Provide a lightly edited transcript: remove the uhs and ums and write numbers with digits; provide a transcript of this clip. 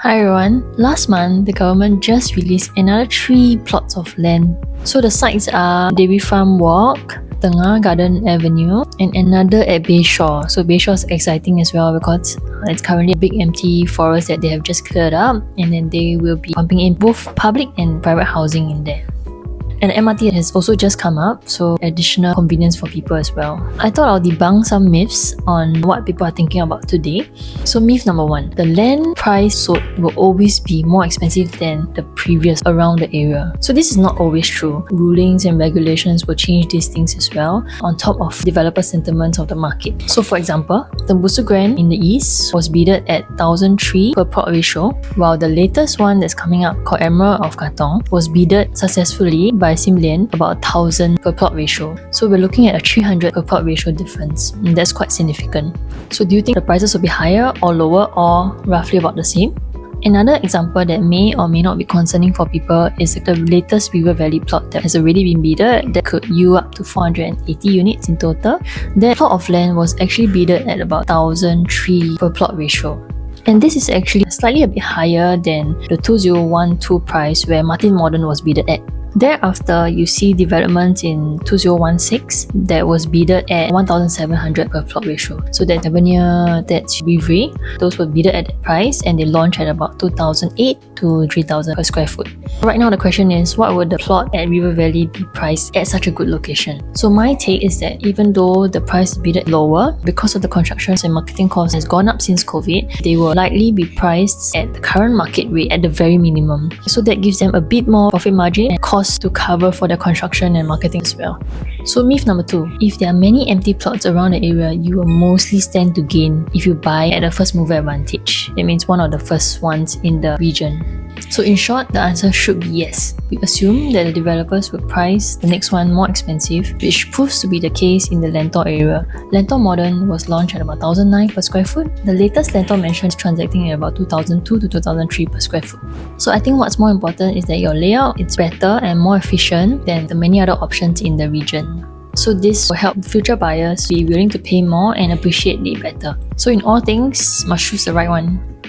Hi everyone. Last month, the government just released another 3 plots of land. So the sites are Dairy Farm Walk, Tengah Garden Avenue, and another at Bayshore. So Bayshore is exciting as well because it's currently a big empty forest that they have just cleared up, and then they will be pumping in both public and private housing in there. And MRT has also just come up, so additional convenience for people as well. I thought I'll debunk some myths on what people are thinking about today. So myth number 1, the land price sold will always be more expensive than the previous around the area. So this is not always true. Rulings and regulations will change these things as well, on top of developer sentiments of the market. So for example, Tembusu Grand in the east was bidded at 1,003 per plot ratio, while the latest one that's coming up, called Emerald of Katong, was bidded successfully by Simlian about 1,000 per plot ratio. So we're looking at a 300 per plot ratio difference. And that's quite significant. So do you think the prices will be higher or lower, or roughly about the same? Another example that may or may not be concerning for people is the latest River Valley plot that has already been bidded that could yield up to 480 units in total. That plot of land was actually bidded at about 1,003 per plot ratio. And this is actually slightly a bit higher than the 2012 price where Martin Modern was bidded at. Thereafter, you see developments in 2016 that was bidded at 1,700 per plot ratio. So that's Tavernier, that's Vivre. Those were bidded at that price and they launched at about 2,008 to 3,000 per square foot. Right now the question is, what would the plot at River Valley be priced at such a good location? So my take is that even though the price is bidded lower, because of the construction and marketing cost has gone up since COVID, they will likely be priced at the current market rate at the very minimum. So that gives them a bit more profit margin and cost to cover for their construction and marketing as well. So myth number 2, if there are many empty plots around the area, you will mostly stand to gain if you buy at a first mover advantage. That means one of the first ones in the region. So in short, the answer should be yes. We assume that the developers would price the next one more expensive, which proves to be the case in the Lentor area. Lentor Modern was launched at about 1,009 per square foot. The latest Lentor Mansion is transacting at about 2,002 to 2,003 per square foot. So I think what's more important is that your layout is better and more efficient than the many other options in the region. So this will help future buyers be willing to pay more and appreciate it better. So in all things, must choose the right one.